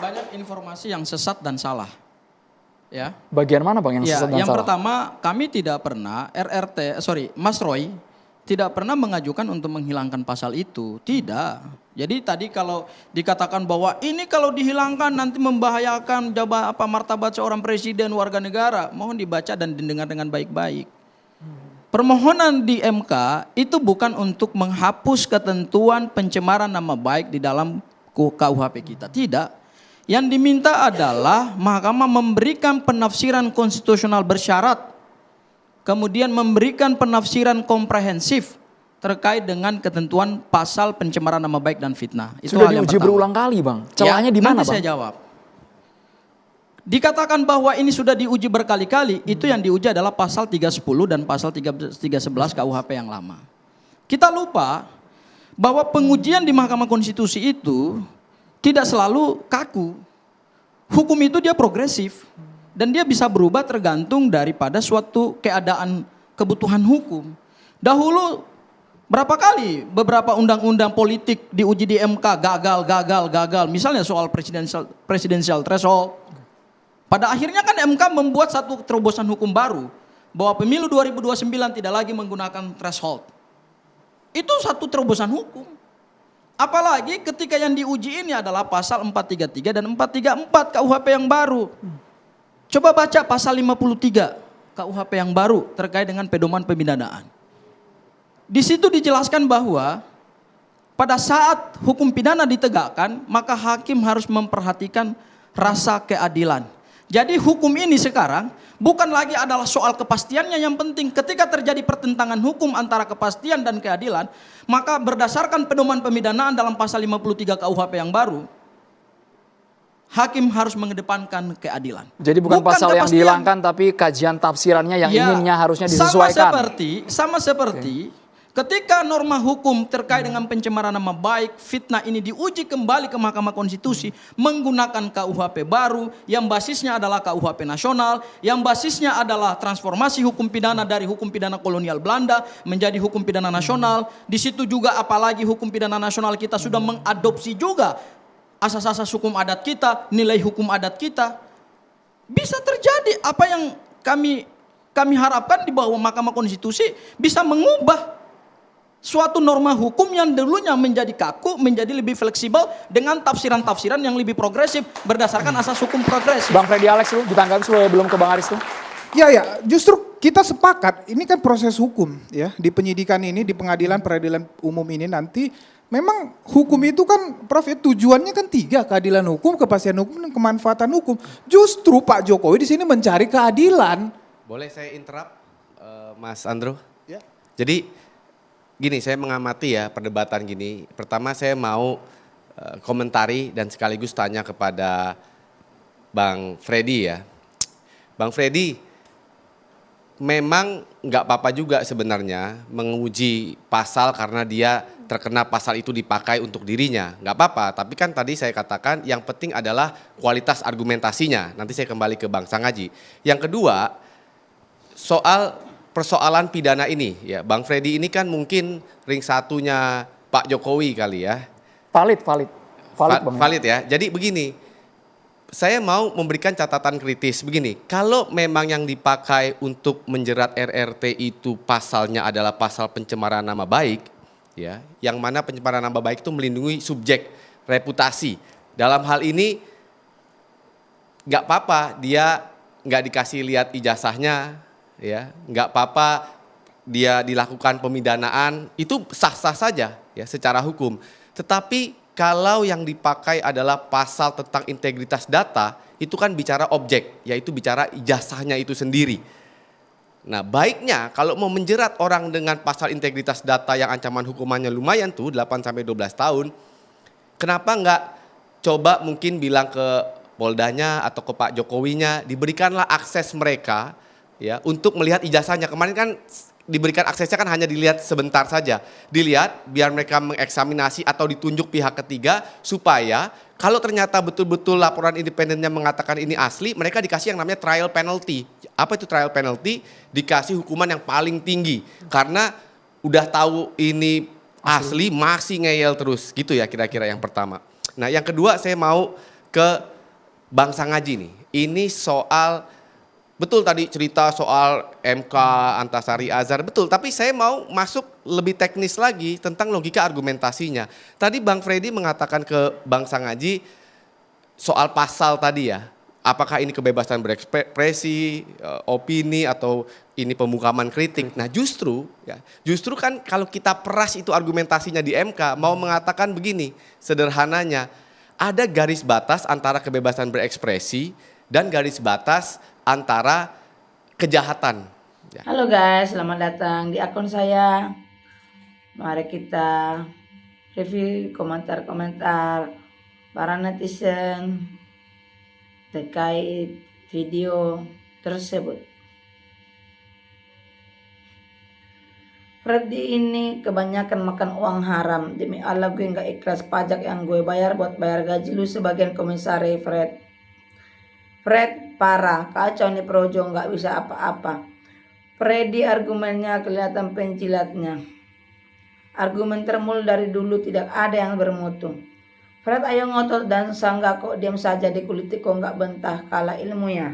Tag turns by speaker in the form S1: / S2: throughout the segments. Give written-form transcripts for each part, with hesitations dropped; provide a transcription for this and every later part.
S1: banyak informasi yang sesat dan salah. Ya.
S2: Bagian mana Bang yang
S1: Ya,
S2: sesat dan
S1: yang
S2: salah?
S1: pertama, kami tidak pernah Mas Roy tidak pernah mengajukan untuk menghilangkan pasal itu. Tidak. Jadi tadi kalau dikatakan bahwa ini kalau dihilangkan nanti membahayakan martabat seorang presiden warga negara, mohon dibaca dan didengar dengan baik-baik. Permohonan di MK itu bukan untuk menghapus ketentuan pencemaran nama baik di dalam KUHP kita. Tidak. Yang diminta adalah mahkamah memberikan penafsiran konstitusional bersyarat. Kemudian memberikan penafsiran komprehensif terkait dengan ketentuan pasal pencemaran nama baik dan fitnah. Itu
S2: sudah
S1: hal yang
S2: diuji
S1: pertama.
S2: berulang kali Bang. Celahnya di mana
S1: Nanti
S2: Bang?
S1: saya jawab. Dikatakan bahwa ini sudah diuji berkali-kali, itu yang diuji adalah pasal 310 dan pasal 311 KUHP yang lama. Kita lupa bahwa pengujian di Mahkamah Konstitusi itu tidak selalu kaku. Hukum itu dia progresif. Dan dia bisa berubah tergantung daripada suatu keadaan kebutuhan hukum. Dahulu berapa kali beberapa undang-undang politik diuji di MK gagal. Misalnya soal presidential threshold. Pada akhirnya kan MK membuat satu terobosan hukum baru. Bahwa pemilu 2029 tidak lagi menggunakan threshold. Itu satu terobosan hukum. Apalagi ketika yang diuji ini adalah pasal 433 dan 434 KUHP yang baru. Coba baca pasal 53 KUHP yang baru terkait dengan pedoman pemidanaan. Di situ dijelaskan bahwa pada saat hukum pidana ditegakkan, maka hakim harus memperhatikan rasa keadilan. Jadi hukum ini sekarang bukan lagi adalah soal kepastiannya yang penting. Ketika terjadi pertentangan hukum antara kepastian dan keadilan, maka berdasarkan pedoman pemidanaan dalam pasal 53 KUHP yang baru, hakim harus mengedepankan keadilan.
S2: Jadi bukan pasal yang dihilangkan tapi kajian tafsirannya yang inginnya harusnya disesuaikan.
S1: Sama seperti ketika norma hukum terkait dengan pencemaran nama baik, fitnah ini diuji kembali ke Mahkamah Konstitusi menggunakan KUHP baru yang basisnya adalah KUHP nasional, yang basisnya adalah transformasi hukum pidana dari hukum pidana kolonial Belanda menjadi hukum pidana nasional. Di situ juga apalagi hukum pidana nasional kita sudah mengadopsi juga asas-asas hukum adat kita, nilai hukum adat kita. Bisa terjadi apa yang kami harapkan di bawah Mahkamah Konstitusi bisa mengubah suatu norma hukum yang dulunya menjadi kaku, menjadi lebih fleksibel dengan tafsiran-tafsiran yang lebih progresif berdasarkan asas hukum progresif.
S2: Bang Freddy Alex lu ditanggapi sebelum ke Bang Aris tuh.
S3: Ya, justru kita sepakat, ini kan proses hukum ya, di penyidikan ini, di peradilan umum ini nanti, memang hukum itu kan Prof, tujuannya kan 3, keadilan hukum, kepastian hukum, dan kemanfaatan hukum. Justru Pak Jokowi di sini mencari keadilan.
S4: Boleh saya interrupt, Mas Andro?
S3: Ya.
S4: Jadi gini, saya mengamati ya perdebatan gini. Pertama saya mau komentari dan sekaligus tanya kepada Bang Freddy ya. Bang Freddy, memang nggak apa-apa juga sebenarnya menguji pasal karena dia terkena pasal itu dipakai untuk dirinya. Nggak apa-apa, tapi kan tadi saya katakan yang penting adalah kualitas argumentasinya. Nanti saya kembali ke Bang Sangaji. Yang kedua, soal persoalan pidana ini ya, Bang Freddy ini kan mungkin ring satunya Pak Jokowi kali ya.
S2: Valid Bang.
S4: Valid ya. Jadi begini, saya mau memberikan catatan kritis begini. Kalau memang yang dipakai untuk menjerat RRT itu pasalnya adalah pasal pencemaran nama baik, ya, yang mana pencemaran nama baik itu melindungi subjek reputasi. Dalam hal ini nggak apa-apa dia nggak dikasih lihat ijazahnya, ya, nggak apa-apa dia dilakukan pemidanaan, itu sah-sah saja ya secara hukum. Tetapi kalau yang dipakai adalah pasal tentang integritas data, itu kan bicara objek, yaitu bicara ijazahnya itu sendiri. Nah, baiknya kalau mau menjerat orang dengan pasal integritas data yang ancaman hukumannya lumayan tuh 8-12 tahun, kenapa nggak coba mungkin bilang ke Poldanya atau ke Pak Jokowinya, diberikanlah akses mereka ya untuk melihat ijazahnya. Kemarin kan diberikan aksesnya kan hanya dilihat sebentar saja. Dilihat biar mereka mengeksaminasi atau ditunjuk pihak ketiga supaya kalau ternyata betul-betul laporan independennya mengatakan ini asli, mereka dikasih yang namanya trial penalty. Apa itu trial penalty? Dikasih hukuman yang paling tinggi. Karena udah tahu ini asli masih ngeyel terus. Gitu ya kira-kira yang pertama. Nah yang kedua saya mau ke bangsa ngaji nih. Ini soal, betul tadi cerita soal MK, Antasari Azhar, betul. Tapi saya mau masuk lebih teknis lagi tentang logika argumentasinya. Tadi Bang Freddy mengatakan ke bangsa ngaji soal pasal tadi ya. Apakah ini kebebasan berekspresi, opini, atau ini pemukaman kritik. Nah justru kan kalau kita peras itu argumentasinya di MK, mau mengatakan begini, sederhananya, ada garis batas antara kebebasan berekspresi dan garis batas antara kejahatan. Ya.
S5: Halo guys, selamat datang di akun saya. Mari kita review komentar-komentar para netizen terkait video tersebut. Freddy ini kebanyakan makan uang haram. Demi Allah gue gak ikhlas pajak yang gue bayar buat bayar gaji lu sebagian komisaris Fred. Fred parah, kacau nih Projo, gak bisa apa-apa. Freddy argumennya kelihatan penjilatnya. Argumen termul dari dulu tidak ada yang bermutu. Fred ayo ngotot dan sangga kok diam saja dikuliti kok nggak bentah kalah ilmunya.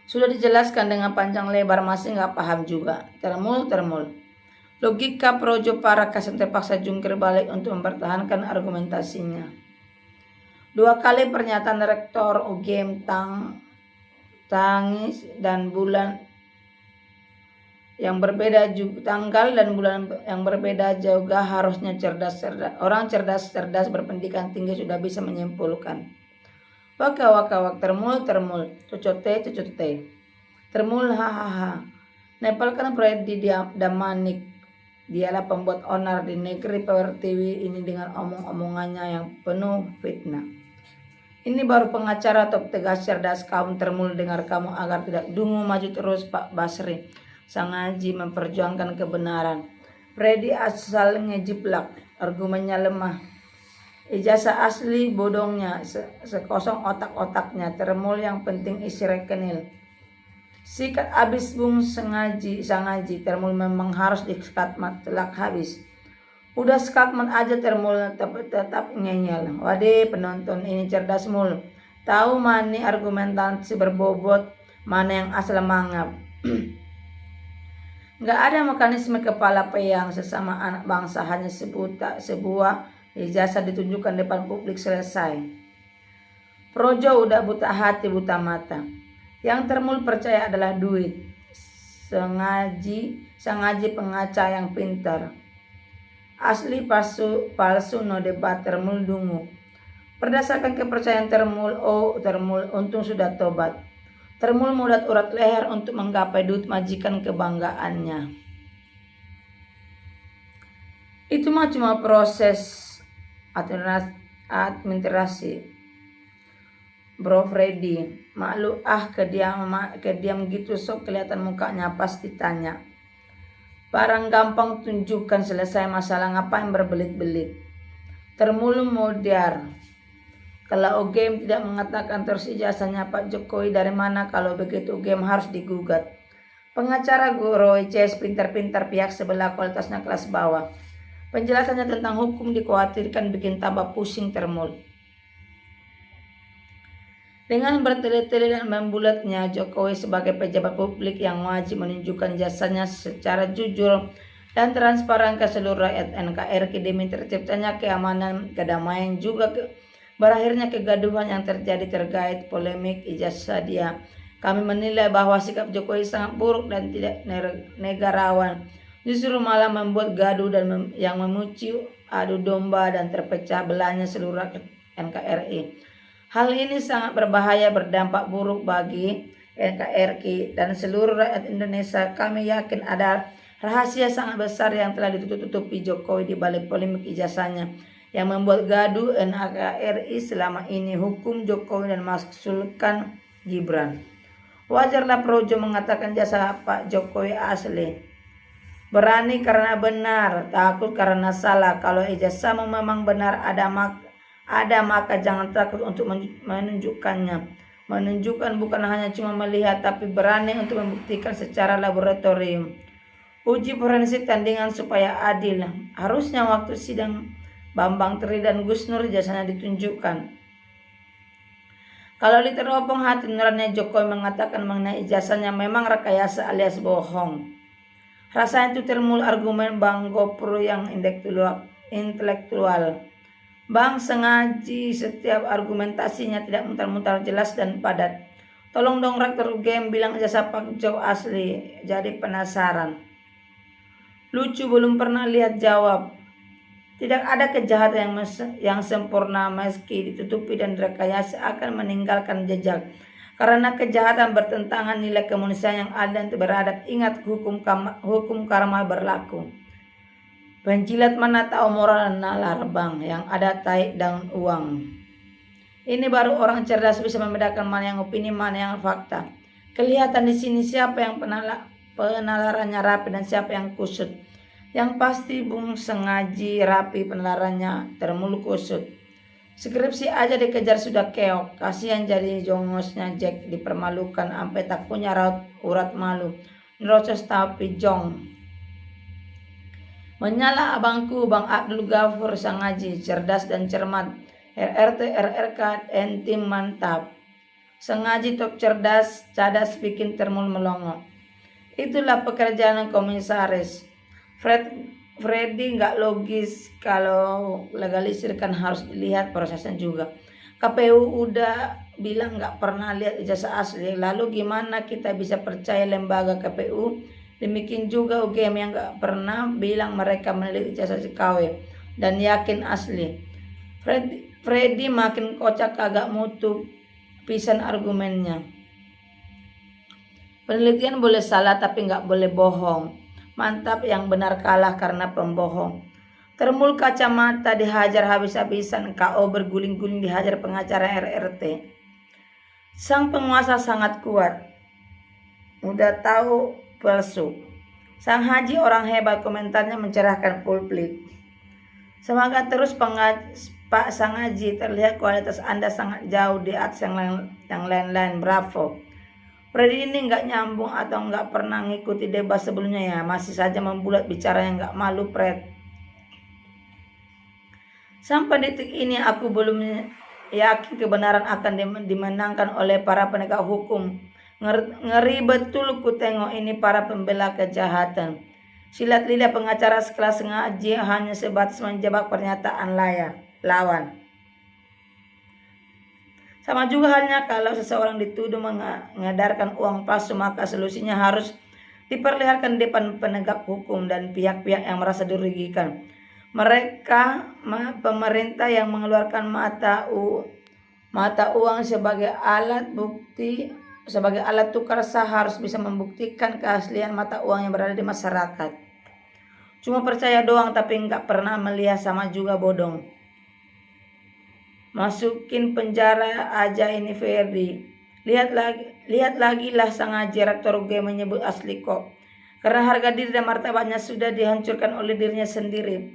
S5: Sudah dijelaskan dengan panjang lebar masih nggak paham juga. Termul. Logika Projo para kasen terpaksa jungkir balik untuk mempertahankan argumentasinya. 2 kali pernyataan Rektor UGM Tangis dan bulan yang berbeda juga, tanggal dan bulan yang berbeda juga harusnya cerdas. Orang cerdas berpendidikan tinggi sudah bisa menyimpulkan. Wak termul, cocote. Termul hahaha. Nepal kan Freddy Damanik. Dialah pembuat onar di negeri Pertiwi ini dengan omong-omongannya yang penuh fitnah. Ini baru pengacara top tegas cerdas kaum termul, dengar kamu agar tidak dungu maju terus Pak Basri. Sang Haji memperjuangkan kebenaran. Freddy asal ngejiplak, argumennya lemah. Ijazah asli bodongnya, sekosong otak-otaknya. Termul yang penting isi rekenil. Sikat abis bung sang Haji. Termul memang harus diskatmat telak habis. Udah skatmat aja termul tetap ngeyel. Waduh penonton ini cerdas mul. Tahu mana argumentasi berbobot, mana yang asal mangap. Nggak ada mekanisme kepala peyang sesama anak bangsa, hanya sebuah ijazah ditunjukkan depan publik selesai. Projo udah buta hati buta mata. Yang termul percaya adalah duit. Sang Haji pengaca yang pintar. Asli palsu no debat termul dungu. Berdasarkan kepercayaan termul, untung sudah tobat. Termul mudat urat leher untuk menggapai duit majikan kebanggaannya. Itu mah cuma proses administrasi. Bro Freddy, maklum kediam gitu sok kelihatan mukanya pasti tanya. Barang gampang tunjukkan selesai masalah, ngapain berbelit-belit. Termul modar. Kalau UGM tidak mengatakan terus ijazahnya Pak Jokowi dari mana, kalau begitu UGM harus digugat. Pengacara Guru ICS pintar-pintar pihak sebelah kualitasnya kelas bawah. Penjelasannya tentang hukum dikhawatirkan bikin tambah pusing termul. Dengan bertele-tele dan membulatnya, Jokowi sebagai pejabat publik yang wajib menunjukkan jasanya secara jujur dan transparan ke seluruh rakyat NKRI demi terciptanya keamanan, kedamaian juga berakhirnya kegaduhan yang terjadi terkait polemik ijazah dia. Kami menilai bahwa sikap Jokowi sangat buruk dan tidak negarawan. Justru malah membuat gaduh dan yang memicu adu domba dan terpecah belahnya seluruh rakyat NKRI. Hal ini sangat berbahaya, berdampak buruk bagi NKRI dan seluruh rakyat Indonesia. Kami yakin ada rahasia sangat besar yang telah ditutup-tutupi Jokowi di balik polemik ijazahnya yang membuat gaduh NKRI selama ini. Hukum Jokowi dan maksulkan Gibran. Wajarlah Projo mengatakan jasa Pak Jokowi asli. Berani karena benar, takut karena salah. Kalau ijazahmu memang benar ada maka jangan takut untuk menunjukkannya. Menunjukkan bukan hanya cuma melihat, tapi berani untuk membuktikan secara laboratorium. Uji forensik tandingan supaya adil. Harusnya waktu sidang Bambang Tri dan Gus Nur jasanya ditunjukkan. Kalau diteropong hati nurani Jokowi mengatakan mengenai ijazahnya memang rekayasa alias bohong. Rasanya itu termul argumen Bang Gopro yang intelektual. Bang sengaja setiap argumentasinya tidak mutar-mutar, jelas dan padat. Tolong dong rektor UGM bilang ijazah Pak Jo asli, jadi penasaran. Lucu belum pernah lihat jawab. Tidak ada kejahatan yang sempurna meski ditutupi dan direkayasa akan meninggalkan jejak. Karena kejahatan bertentangan nilai kemanusiaan yang adil dan beradab. Ingat hukum karma berlaku. Penjilat mana tahu moral nalar bang, yang ada tai dan uang. Ini baru orang cerdas bisa membedakan mana yang opini, mana yang fakta. Kelihatan di sini siapa yang penalarannya rapi dan siapa yang kusut. Yang pasti Bung sengaji rapi penalarannya termulu kusut. Skripsi aja dikejar sudah keok. Kasihan jadi jongosnya Jack dipermalukan sampai tak punya urat malu. Nerocos tapi jong. Menyala abangku Bang Abdul Ghafur Sangaji, cerdas dan cermat. RRT RRK entim mantap. Sengaji top cerdas, cadas bikin termul melongo. Itulah pekerjaan komisaris. Freddy nggak logis, kalau legalisir kan harus dilihat prosesnya juga. KPU udah bilang nggak pernah lihat ijazah asli, lalu gimana kita bisa percaya lembaga KPU? Demikian juga UGM yang nggak pernah bilang mereka meneliti ijazah KW dan yakin asli. Freddy makin kocak, kagak mutu pisan argumennya. Penelitian boleh salah tapi nggak boleh bohong. Mantap, yang benar kalah karena pembohong. Termul kacamata dihajar habis-habisan, KO berguling-guling dihajar pengacara RRT. Sang penguasa sangat kuat. Udah tahu palsu. Sang Haji orang hebat, komentarnya mencerahkan publik. Semangat terus Pak Sang Haji, terlihat kualitas Anda sangat jauh di atas yang lain-lain, bravo. Freddy ini nggak nyambung atau nggak pernah ngikuti debat sebelumnya ya, masih saja membulat bicara yang nggak malu Fred. Sampai detik ini aku belum yakin kebenaran akan dimenangkan oleh para penegak hukum. Ngeri betul ku tengok ini para pembela kejahatan. Silat lidah pengacara sekelas Ngaji hanya sebatas menjebak pernyataan lawan. Sama juga halnya kalau seseorang dituduh mengedarkan uang palsu, maka solusinya harus diperlihatkan di depan penegak hukum dan pihak-pihak yang merasa dirugikan. Mereka, pemerintah yang mengeluarkan mata uang sebagai alat bukti, sebagai alat tukar sah, harus bisa membuktikan keaslian mata uang yang berada di masyarakat. Cuma percaya doang tapi nggak pernah melihat sama juga bodong. Masukin penjara aja ini Ferdi. Lihat lagi lah Sang Haji rektor UGM menyebut asli kok. Karena harga diri dan martabatnya sudah dihancurkan oleh dirinya sendiri.